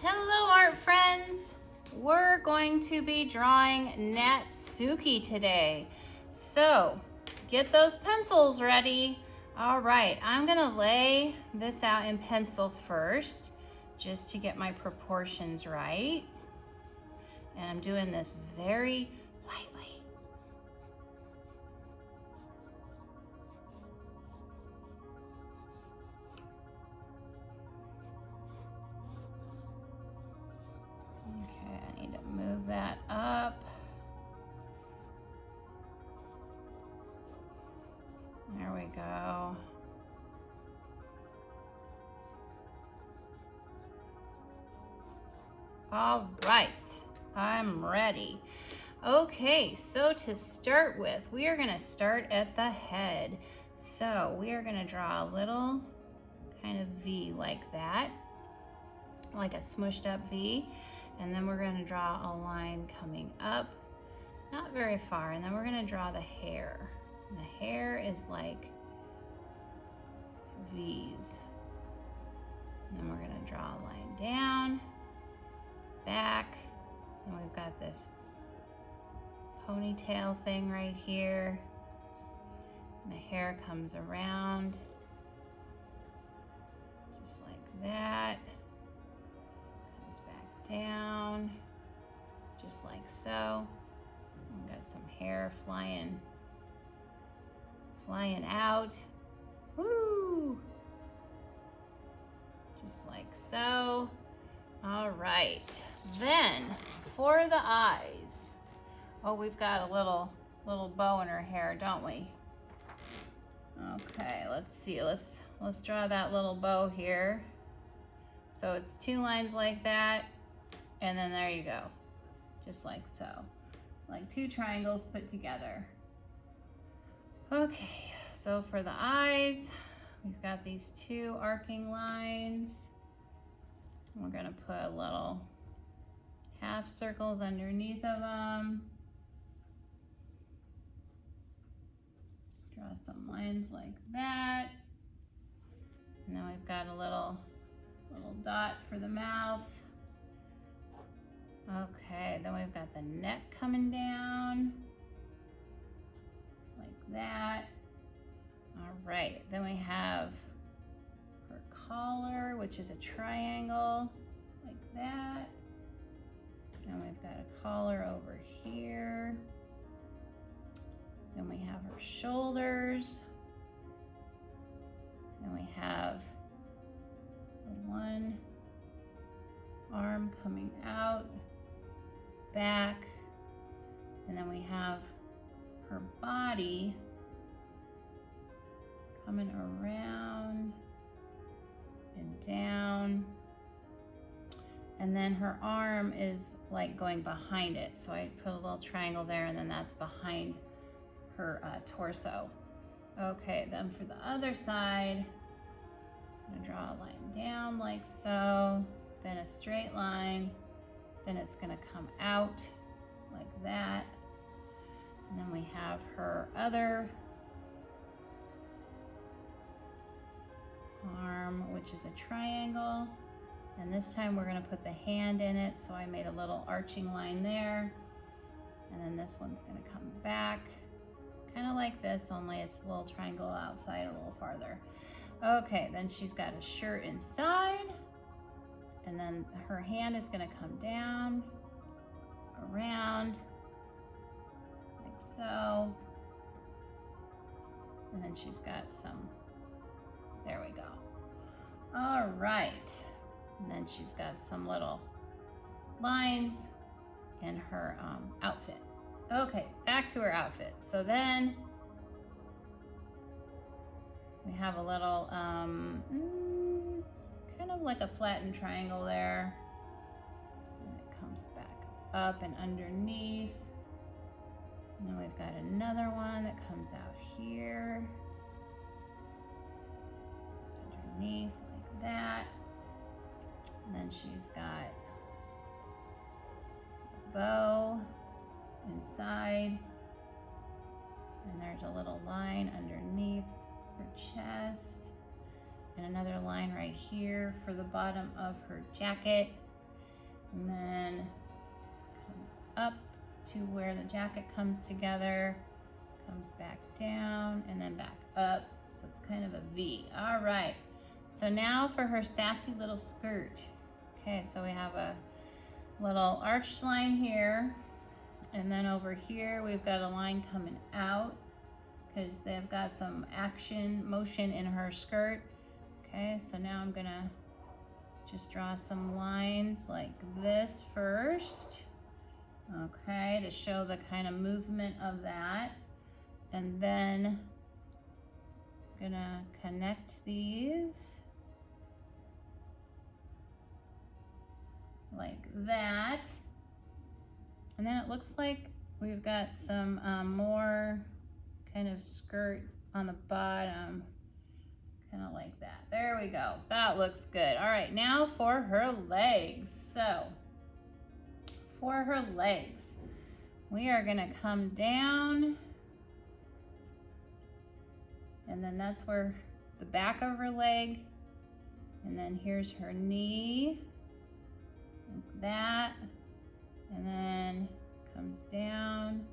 Hello art friends! We're going to be drawing Natsuki today. So get those pencils ready. All right, I'm gonna lay this out in pencil first just to get my proportions right. And I'm doing this very lightly. Okay, I need to move that up. There we go. All right, I'm ready. Okay, so to start with, we are gonna start at the head. So we are gonna draw a little kind of V like that, like a smushed up V. And then we're gonna draw a line coming up, not very far. And then we're gonna draw the hair. And the hair is like V's. And then we're gonna draw a line down, back, and we've got this ponytail thing right here. And the hair comes around, just like that. Comes back down, just like so. We've got some hair flying out. Woo! Just like so. All right, then for the eyes. Oh, we've got a little bow in her hair, don't we? Okay, let's see. Let's draw that little bow here. So it's two lines like that, and then there you go, just like so, like two triangles put together. Okay, so for the eyes, we've got these two arcing lines. We're gonna put little half circles underneath of them. Draw some lines like that. And then we've got a little dot for the mouth. Okay, then we've got the neck coming down like that. All right, then we have her collar, which is a triangle like that. And we've got a collar over here. Then we have her shoulders. Then we have the one arm coming out, back, and then we have her body coming around and down. And then her arm is like going behind it. So I put a little triangle there, and then that's behind her torso. Okay, then for the other side, I'm gonna draw a line down like so, then a straight line, then it's gonna come out like that. And then we have her other arm, which is a triangle. And this time we're gonna put the hand in it, so I made a little arching line there. And then this one's gonna come back, kind of like this, only it's a little triangle outside a little farther. Okay, then she's got a shirt inside, and then her hand is gonna come down, around, like so. And then she's got some, there we go. All right, and then she's got some little lines in her outfit. Okay, back to her outfit. So then we have a little, kind of like a flattened triangle there. And it comes back up and underneath. And then we've got another one that comes out here. It's underneath like that. And then she's got a bow inside. And there's a little line underneath her chest, and another line right here for the bottom of her jacket. And then comes up to where the jacket comes together, comes back down, and then back up. So it's kind of a V. All right. So now for her sassy little skirt. Okay, so we have a little arched line here. And then over here, we've got a line coming out because they've got some motion in her skirt. Okay, so now I'm gonna just draw some lines like this first. Okay, to show the kind of movement of that. And then I'm gonna connect these like that. And then it looks like we've got some more kind of skirt on the bottom, kind of like that. There we go. That looks good. All right, now for her legs. So for her legs, we are gonna come down, and then that's where the back of her leg, and then here's her knee, like that. And then comes down,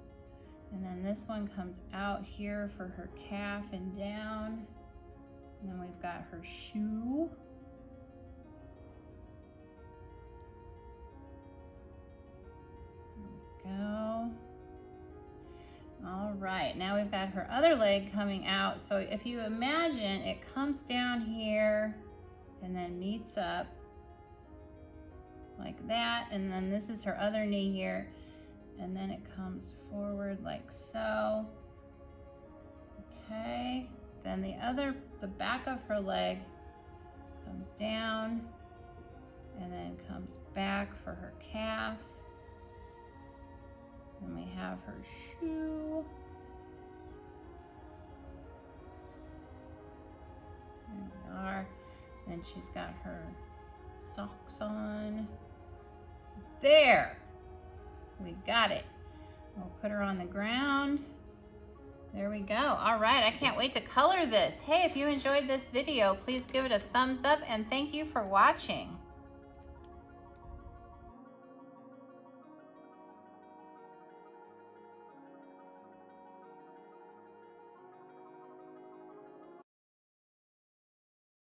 and then this one comes out here for her calf and down. And then we've got her shoe. There we go. All right, now we've got her other leg coming out. So if you imagine, it comes down here and then meets up like that, and then this is her other knee here, and then it comes forward like so. Okay, then the back of her leg comes down and then comes back for her calf. And we have her shoe. There we are. Then she's got her socks on. There, we got it. We'll put her on the ground. There we go. All right, I can't wait to color this. Hey, if you enjoyed this video, please give it a thumbs up, and thank you for watching.